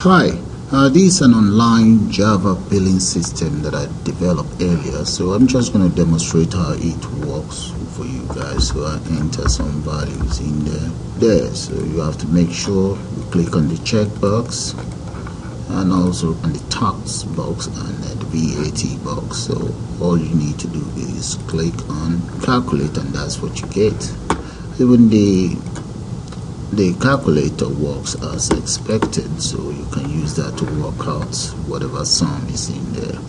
Hi, this is an online Java billing system that I developed earlier, so I'm just going to demonstrate how it works for you guys. So I enter some values in there. So you have to make sure you click on the checkbox and also on the tax box and the VAT box. So all you need to do is click on calculate, and that's what you get. Even the calculator works as expected, so you can use that to work out whatever sum is in there.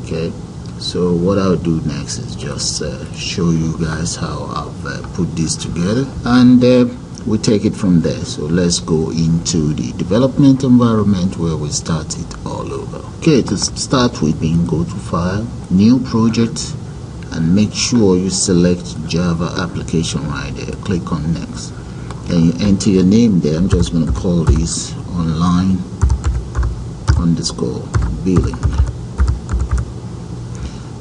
Okay, so what I'll do next is just show you guys how I've put this together, and we take it from there. So let's go into the development environment where we start it all over. Okay, to start with, go to File, New Project, and make sure you select Java application right there. Click on Next. Then you enter your name there. I'm just going to call this online underscore billing.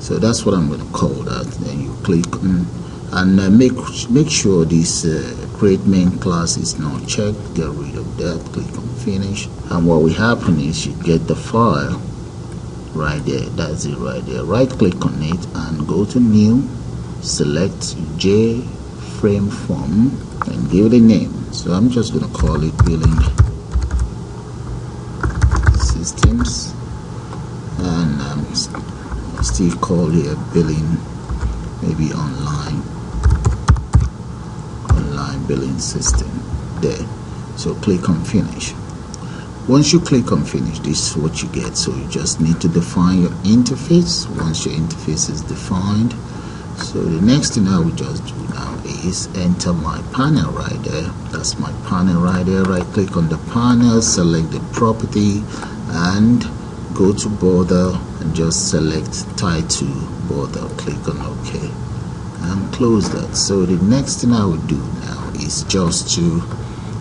So that's what I'm going to call that. Then you click on and make sure this create main class is not checked. Get rid of that. Click on finish. And what will happen is you get the file right there. That's it right there. Right click on it and go to new. Select JFrame form and give it a name. So I'm just going to call it billing systems, and still call here billing, maybe online billing system there. So click on finish. Once you click on finish, this is what you get. So you just need to define your interface. Once your interface is defined, so the next thing I will just do now is enter my panel right there. That's my panel right there. Right click on the panel, select the property, and go to border and just select tie to border. Click on OK and close that. So the next thing I will do now is just to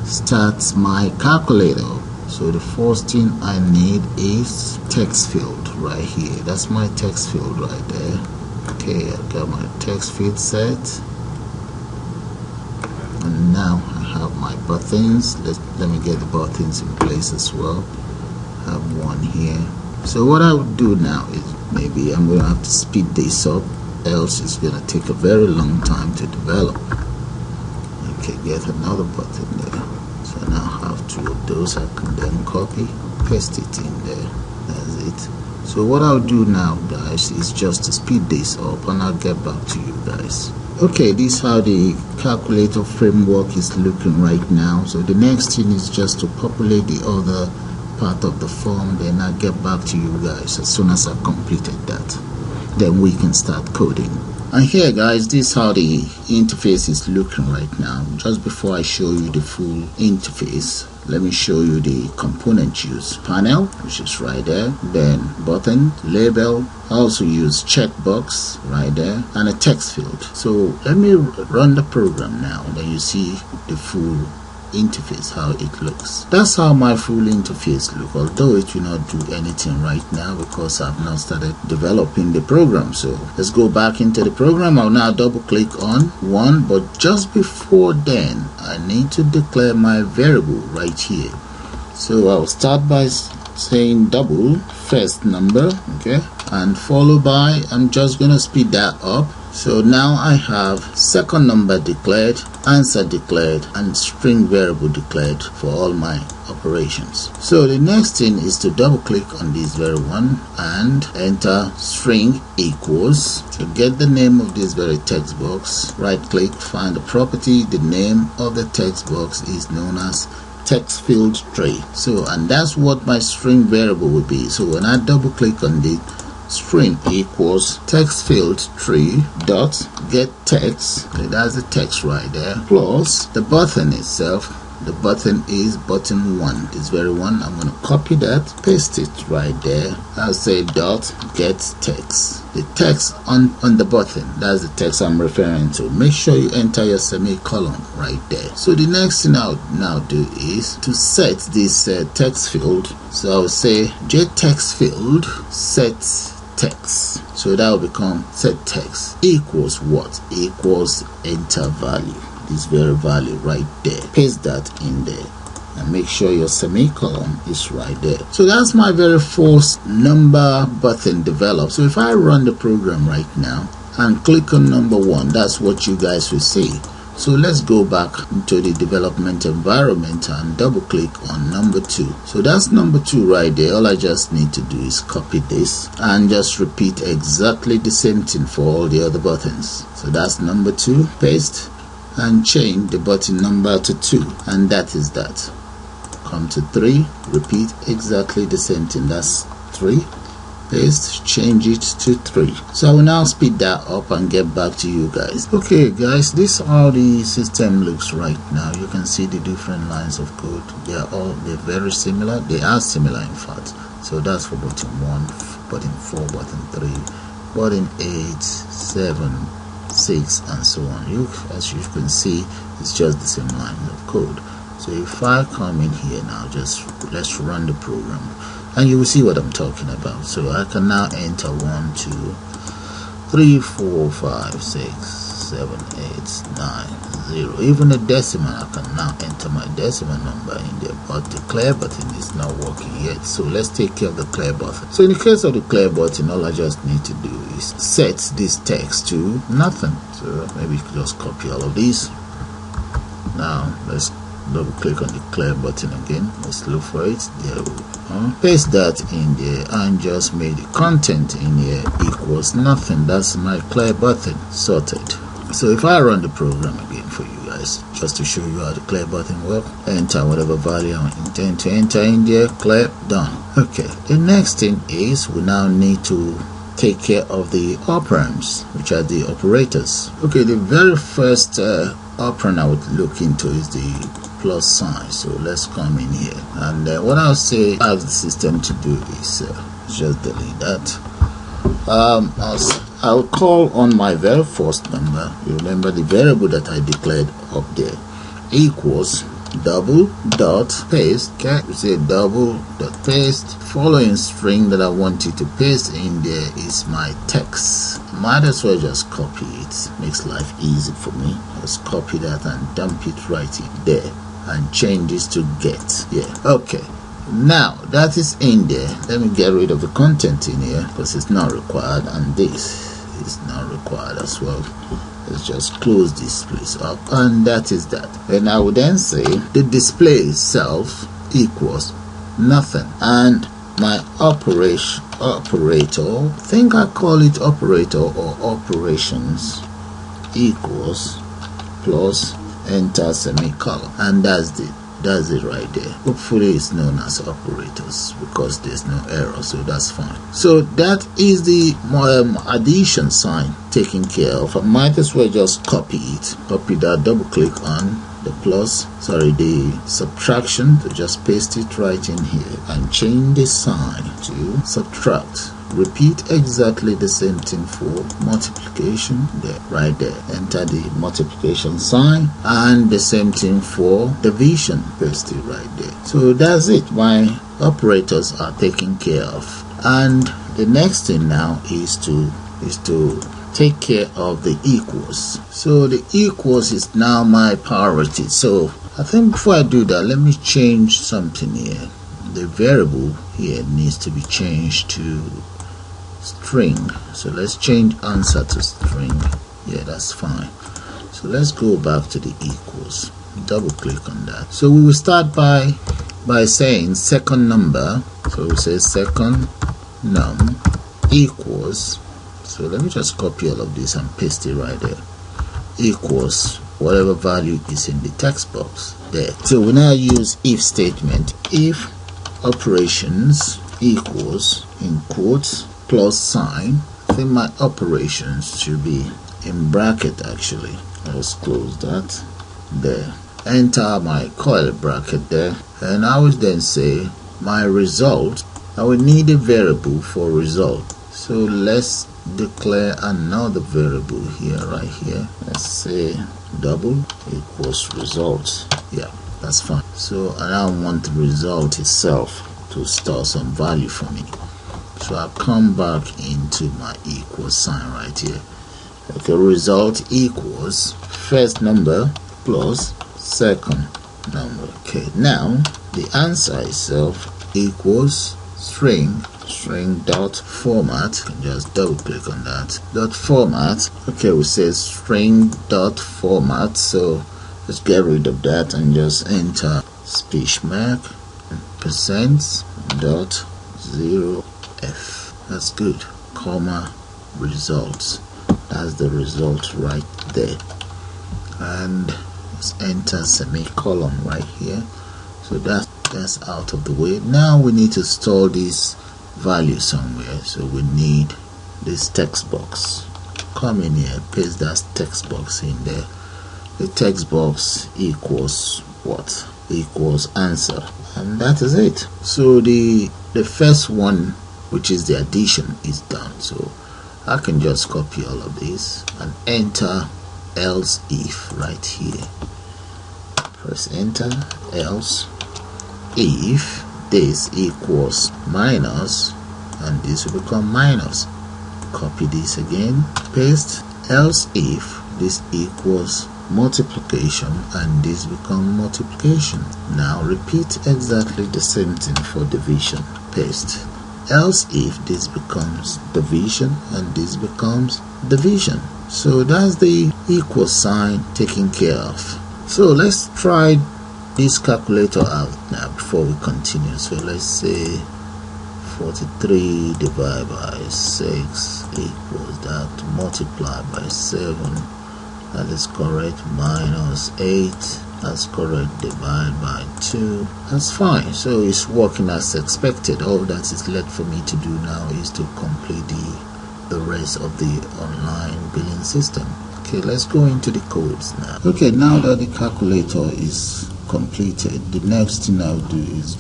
start my calculator. So the first thing I need is text field right here. That's my text field right there. Okay, I got my text field set, and now I have my buttons. Let me get the buttons in place as well. I have one here. So what I would do now is maybe I'm going to have to speed this up, else it's going to take a very long time to develop. Okay, get another button there. So now I have two of those. I can then copy, paste it in there. That's it. So what I'll do now, guys, is just to speed this up, and I'll get back to you guys. Okay, this is how the calculator framework is looking right now. So the next thing is just to populate the other part of the form, then I'll get back to you guys as soon as I've completed that. Then we can start coding. And here, guys, this is how the interface is looking right now. Just before I show you the full interface, let me show you the component use. Panel, which is right there, then button, label, I also use checkbox right there, and a text field. So let me run the program now, then you see the full interface, how it looks. That's how my full interface look, although it will not do anything right now because I've not started developing the program. So let's go back into the program. I'll now double click on one, but just before then I need to declare my variable right here. So I'll start by saying double first number, okay, and followed by, I'm just gonna speed that up. So now I have second number declared, answer declared, and string variable declared for all my operations. So the next thing is to double click on this very one and enter string equals. To get the name of this very text box, right click, find the property. The name of the text box is known as text field tree. So, and that's what my string variable will be. So when I double click on the string equals text field tree dot get text, okay, that's the text right there, plus the button itself. The button is button 1, this very one. I'm going to copy that, paste it right there. I'll say dot get text. The text on the button, that's the text I'm referring to. Make sure you enter your semicolon right there. So the next thing I'll now do is to set this text field. So I'll say text field set text. So that will become set text equals what? Equals enter value. This very value right there. Paste that in there. and make sure your semicolon is right there. So that's my very first number button developed. So if I run the program right now and click on number 1, that's what you guys will see. So let's go back into the development environment and double click on number 2. So that's number 2 right there. All I just need to do is copy this and just repeat exactly the same thing for all the other buttons. So that's number 2, paste, and change the button number to 2, and that is that. Come to 3, repeat exactly the same thing. That's 3, paste, change it to 3. So I will now speed that up and get back to you guys. Okay guys, this is how the system looks right now. You can see the different lines of code. They're very similar. They are similar in fact. So that's for button 1, button 4, button 3, button 8, 7, 6, and so on. As you can see, it's just the same line of code. So if I come in here now, let's run the program, and you will see what I'm talking about. So I can now enter 1, 2, 3, 4, 5, 6, 7, 8, 9, 0. Even a decimal, I can now enter my decimal number in there, but the clear button is not working yet. So let's take care of the clear button. So in the case of the clear button, all I just need to do is set this text to nothing. So maybe you could just copy all of these. Now let's double click on the clear button again. Let's look for it. There we go. Paste that in there and just make the content in here equals nothing. That's my clear button sorted. So if I run the program again for you guys, just to show you how the clear button works, enter whatever value I intend to enter in there, clear, done. Okay, the next thing is we now need to take care of the operands, which are the operators. Okay, the very first operand I would look into is the plus sign. So let's come in here, and what I'll say ask the system to do is just delete that. I'll call on my very first number. You remember the variable that I declared up there equals double dot paste. Okay, you say double dot paste. Following string that I want you to paste in there is my text. Might as well just copy it. Makes life easy for me. Just copy that and dump it right in there and change this to get. Yeah, okay. Now that is in there. Let me get rid of the content in here because it's not required, and this is not required as well. Let's just close this place up, and that is that. And I would then say the display itself equals nothing, and my operator, I think I call it operator or operations, equals plus enter semicolon, and that's it right there. Hopefully it's known as operators because there's no error, so that's fine. So that is the addition sign taken care of. I might as well just copy it, copy that, double click on the the subtraction, to just paste it right in here and change the sign to subtract. Repeat exactly the same thing for multiplication there, right there. Enter the multiplication sign, and the same thing for division, paste it right there. So that's it. My operators are taken care of, and the next thing now is to take care of the equals. So the equals is now my priority. So I think before I do that, let me change something here. The variable here needs to be changed to string. So let's change answer to string. Yeah, that's fine. So let's go back to the equals, double click on that. So we will start by saying second number. So we say second num equals, so let me just copy all of this and paste it right there, equals whatever value is in the text box there. So we now use if statement. If operations equals, in quotes, plus sign. I think my operations should be in bracket actually. Let's close that there. Enter my curly bracket there, and I will then say my result. I will need a variable for result. So let's declare another variable here, right here. Let's say double equals results. Yeah, that's fine. So I now want the result itself to store some value for me. So I'll come back into my equal sign right here. Okay, result equals first number plus second number. Okay, now the answer itself equals string.format. Just double click on that .format. Okay, we say string.format, so let's get rid of that and just enter speech mark %.0f. that's good, comma results. That's the result right there, and let's enter semicolon right here. So that's out of the way. Now we need to store this value somewhere, so we need this text box. Come in here, paste that text box in there. The text box equals what? Equals answer, and that is it. So the first one, which is the addition, is done. So I can just copy all of this and enter else if right here. Press enter. Else if this equals minus, and this will become minus. Copy this again, paste. Else if this equals multiplication, and this become multiplication. Now repeat exactly the same thing for division. Paste. Else if this becomes division, and this becomes division. So that's the equal sign taken care of. So let's try this calculator out now before we continue. So let's say 43 divided by 6 equals that multiplied by 7. That is correct. Minus 8. That's correct. Divided by 2. That's fine. So it's working as expected. All that is left for me to do now is to complete the rest of the online billing system. Okay, let's go into the codes now. Okay, now that the calculator is completed, the next thing I'll do is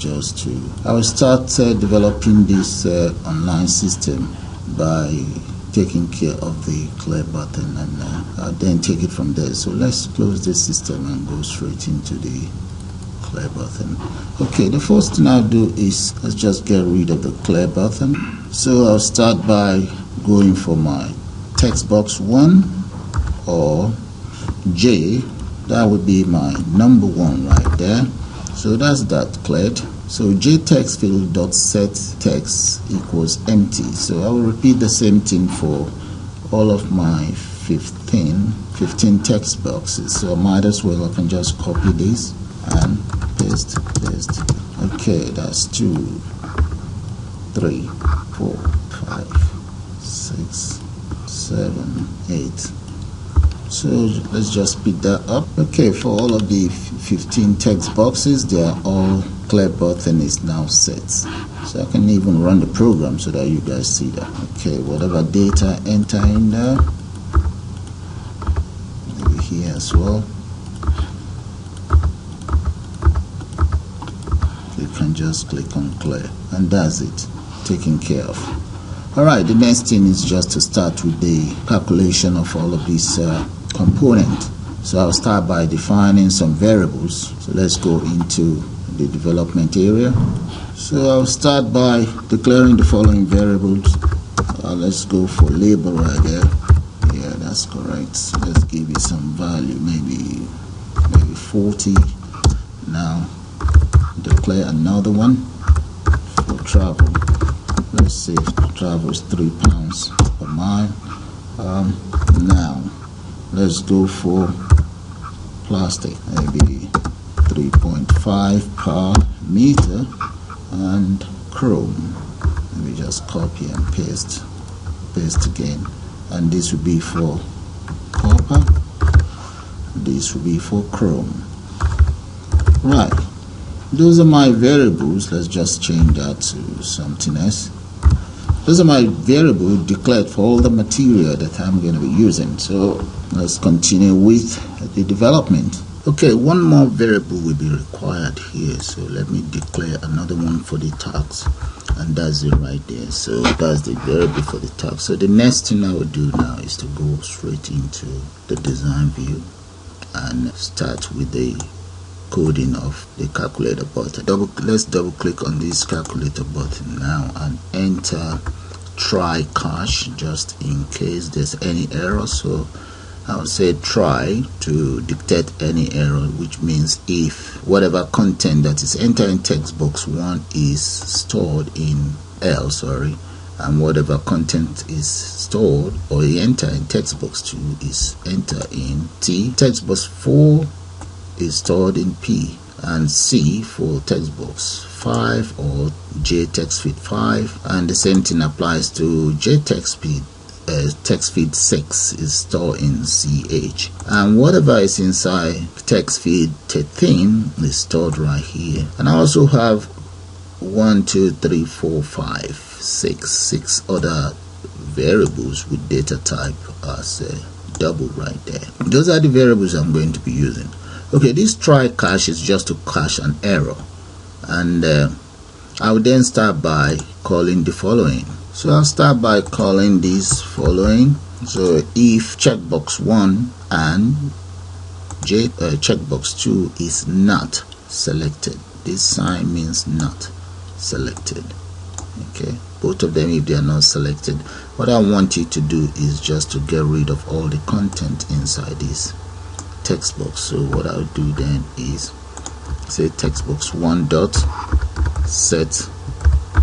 I will start developing this online system by taking care of the clear button, and I'll then take it from there. So let's close this system and go straight into the clear button. Okay, the first thing I'll do is let's just get rid of the clear button. So I'll start by going for my text box 1 or J. That would be my number 1 right there. So that's that cleared. So jtextfield.set text equals empty. So I will repeat the same thing for all of my 15 text boxes. So I might as well, I can just copy this and paste. Okay, that's 2, 3, 4, 5, 6, 7, 8. So let's just speed that up. Okay, for all of the 15 text boxes, they are all clear button is now set. So I can even run the program so that you guys see that. Okay, whatever data enter in there, maybe here as well. You can just click on clear, and that's it, taken care of. Alright, the next thing is just to start with the calculation of all of these components. So I'll start by defining some variables. So let's go into the development area. So I'll start by declaring the following variables. Let's go for label right there. Yeah, that's correct. So let's give it some value, maybe 40. Now declare another one for travel. Let's say travel is £3 per mile. Now let's go for plastic, maybe 3.5 per meter, and chrome. Let me just copy and paste again, and this will be for copper, this will be for chrome. Right, those are my variables. Let's just change that to something else. Those are my variables declared for all the material that I'm going to be using. So let's continue with the development. Okay, one more variable will be required here. So let me declare another one for the tags, and that's it right there. So that's the variable for the tag. So the next thing I will do now is to go straight into the design view and start with the coding of the calculator button. Let's double click on this calculator button now and enter try catch, just in case there's any error. So I'll say try to dictate any error, which means if whatever content that is entered in text box 1 is stored in L, and whatever content is stored or entered in text box 2 is entered in T. Text box 4 is stored in P, and C for text box 5 or J text feed 5, and the same thing applies to J text feed. Text feed 6 is stored in CH, and whatever is inside text feed 13 is stored right here. And I also have 1, 2, 3, 4, 5, 6 other variables with data type as double right there. Those are the variables I'm going to be using. Okay, this try cache is just to cache an error, and I will then start by calling the following. So I'll start by calling this following. So if checkbox 1 and checkbox 2 is not selected, this sign means not selected. Okay, both of them, if they are not selected, what I want you to do is just to get rid of all the content inside this text box. So what I'll do then is say text box 1 dot set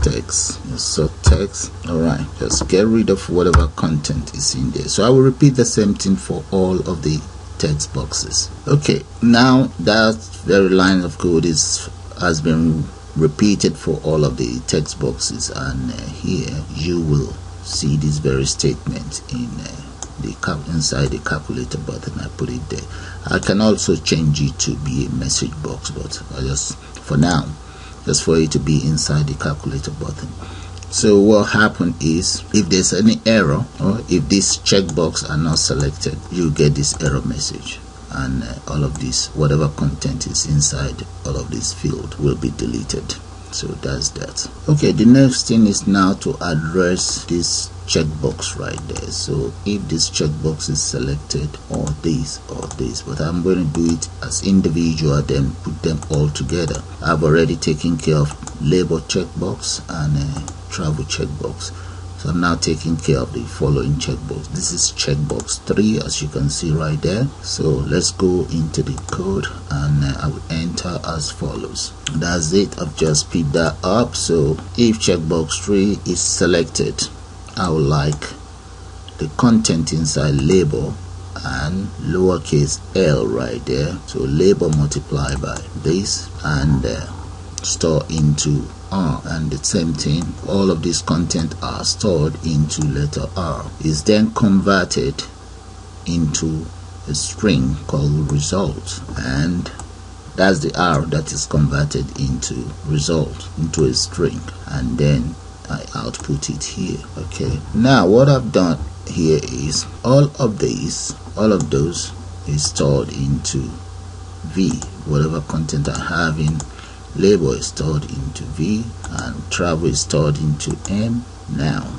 text. So text, alright, just get rid of whatever content is in there. So I will repeat the same thing for all of the text boxes. Okay, now that very line of code has been repeated for all of the text boxes, and here you will see this very statement in inside the calculator button. I put it there. I can also change it to be a message box, but I just for now just for it to be inside the calculator button. So what happened is, if there's any error or if these checkbox are not selected, you get this error message, and all of this, whatever content is inside all of this field, will be deleted. So that's that. Okay, the next thing is now to address this checkbox right there. So if this checkbox is selected, or this, but I'm going to do it as individual, then put them all together. I've already taken care of label checkbox and travel checkbox. So I'm now taking care of the following checkbox. This is checkbox 3, as you can see right there. So let's go into the code, and I will enter as follows. That's it. I've just picked that up. So if checkbox 3 is selected, I would like the content inside label and lowercase l right there. So label multiply by this and store into R, and the same thing, all of this content are stored into letter R, is then converted into a string called result, and that's the R that is converted into result, into a string, and then I output it here. Okay, now what I've done here is all of those is stored into V. Whatever content I have in label is stored into V, and travel is stored into M. Now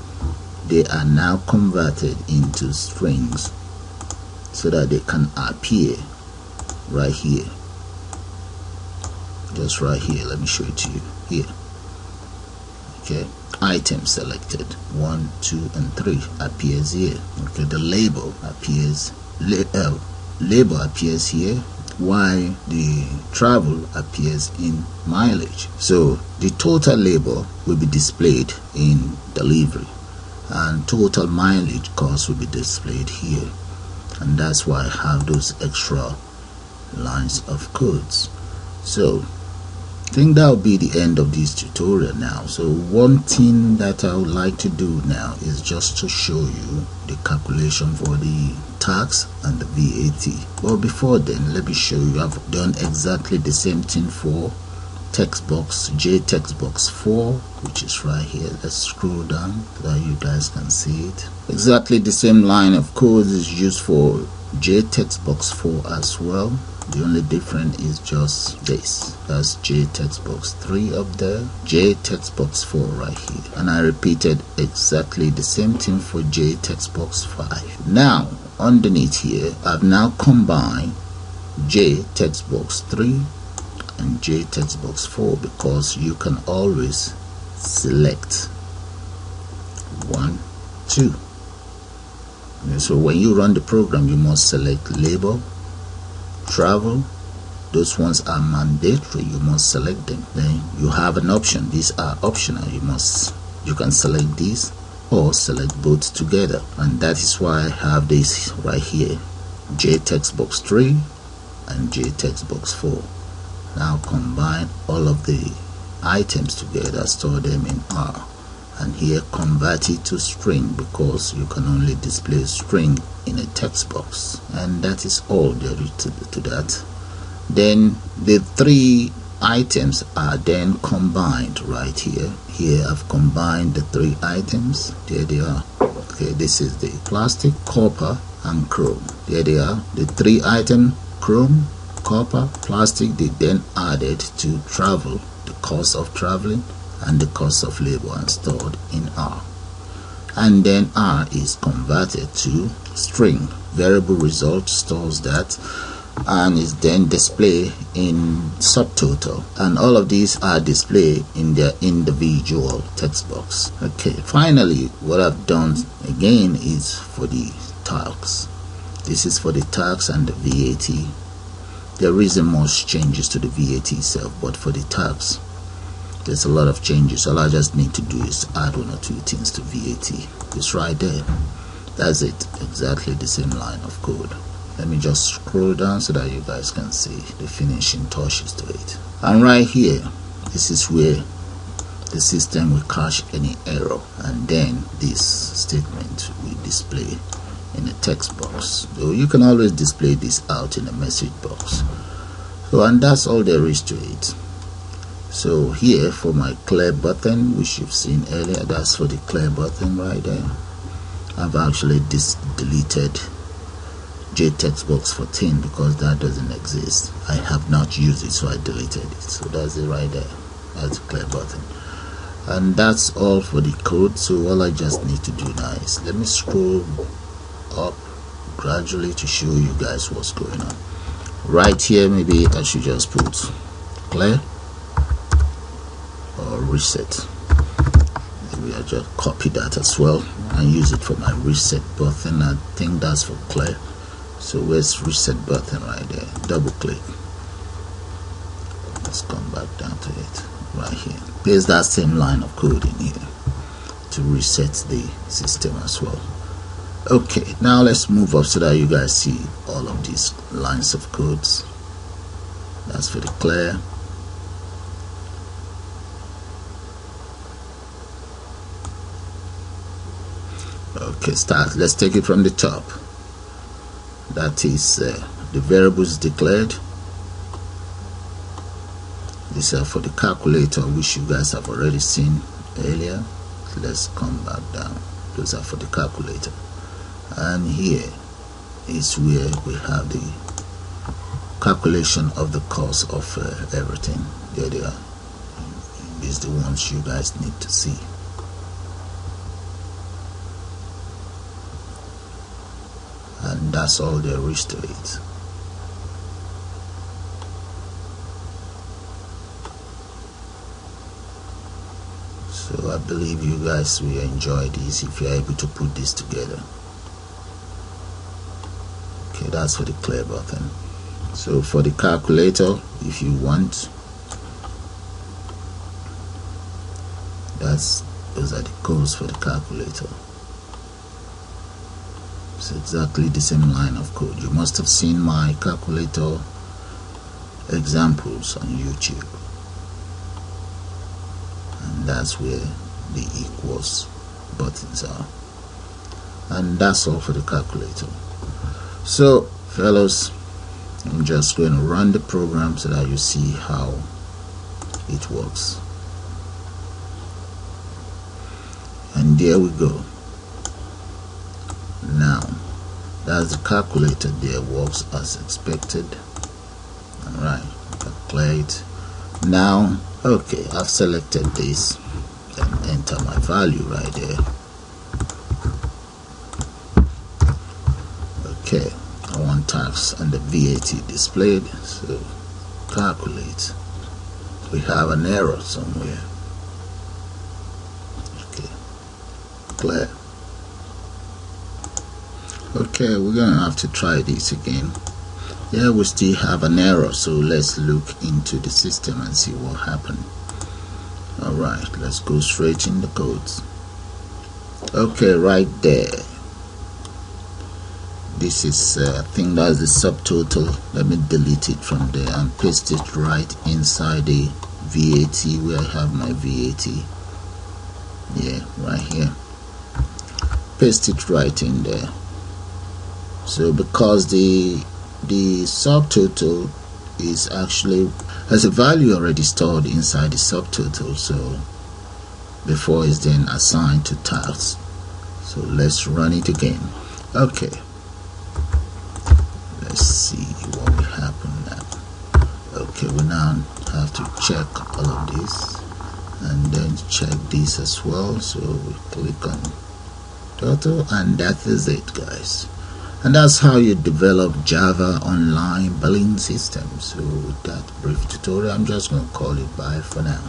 they are now converted into strings so that they can appear right here, just right here. Let me show it to you here. Okay, item selected 1, 2 and 3 appears here. Okay, the label appears, label appears here, while the travel appears in mileage. So the total label will be displayed in delivery, and total mileage cost will be displayed here, and that's why I have those extra lines of codes. So I think that will be the end of this tutorial now. So one thing that I would like to do now is just to show you the calculation for the tax and the VAT. But before then, let me show you I've done exactly the same thing for text box, J text box 4, which is right here. Let's scroll down so that you guys can see it. Exactly the same line of code is used for J text box 4 as well. The only difference is just this. That's J text box 3 up there, J text box 4 right here, and I repeated exactly the same thing for J text box 5. Now underneath here, I've now combined J text box 3 and J text box 4, because you can always select 1, 2. So when you run the program, you must select label, travel. Those ones are mandatory, you must select them. Then you have an option. These are optional. You can select these or select both together, and that is why I have this right here, JTextBox 3 and JTextBox 4. Now combine all of the items together, store them in R, and here convert it to string, because you can only display string in a text box. And that is all there is to that. Then the three items are then combined right here. Here I've combined the three items. There they are. Okay, this is the plastic, copper, and chrome. There they are. The three item, chrome, copper, plastic, they then added to travel, the cost of traveling and the cost of labor, and stored in R. And then R is converted to string. Variable result stores that and is then displayed in subtotal, and all of these are displayed in their individual text box. Okay, finally what I've done again is for the tags. This is for the tags and the VAT. There isn't much changes to the VAT itself, but for the tags there's a lot of changes. All I just need to do is add one or two things to VAT. It's right there. That's it, exactly the same line of code. Let me just scroll down so that you guys can see the finishing touches to it. And right here, this is where the system will catch any error, and then this statement will display in a text box. So you can always display this out in a message box. So, and that's all there is to it. So here for my clear button, which you've seen earlier, that's for the clear button right there. I've actually deleted JTextBox 14 because that doesn't exist. I have not used it, so I deleted it. So that's it right there. That's the clear button. And that's all for the code. So all I just need to do now is let me scroll up gradually to show you guys what's going on. Right here, maybe I should just put clear or reset. Maybe I just copy that as well and use it for my reset button. I think that's for clear. So where's reset button? Right there. Double click. Let's come back down to it right here. Paste that same line of code in here to reset the system as well. Okay, now let's move up so that you guys see all of these lines of codes. That's for the clear. Okay, start. Let's take it from the top. That is the variables declared. These are for the calculator, which you guys have already seen earlier. Let's come back down. Those are for the calculator. And here is where we have the calculation of the cost of everything. There they are. These are the ones you guys need to see. And that's all there is to it. So I believe you guys will enjoy this if you're able to put this together. Okay, that's for the clear button. So for the calculator, if you want, those are the codes for the calculator. It's exactly the same line of code. You must have seen my calculator examples on YouTube, and that's where the equals buttons are. And that's all for the calculator. So fellows, I'm just going to run the program so that you see how it works. And there we go. Now that's the calculator there, works as expected. Alright, clear it. Now, okay, I've selected this and enter my value right there. Okay, I want tax and the VAT displayed, so calculate. We have an error somewhere. Okay, clear. Okay, we're gonna have to try this again. Yeah, we still have an error, so let's look into the system and see what happened. Alright, let's go straight in the codes. Okay, right there, this is I think that's the subtotal. Let me delete it from there and paste it right inside the VAT where I have my VAT. Yeah, right here, paste it right in there. So because the subtotal is actually has a value already stored inside the subtotal, so before it's then assigned to tasks. So let's run it again. Okay, let's see what will happen now. Okay, we now have to check all of this and then check this as well. So we click on total, and that is it, guys. And that's how you develop Java online billing system. So with that brief tutorial, I'm just going to call it bye for now.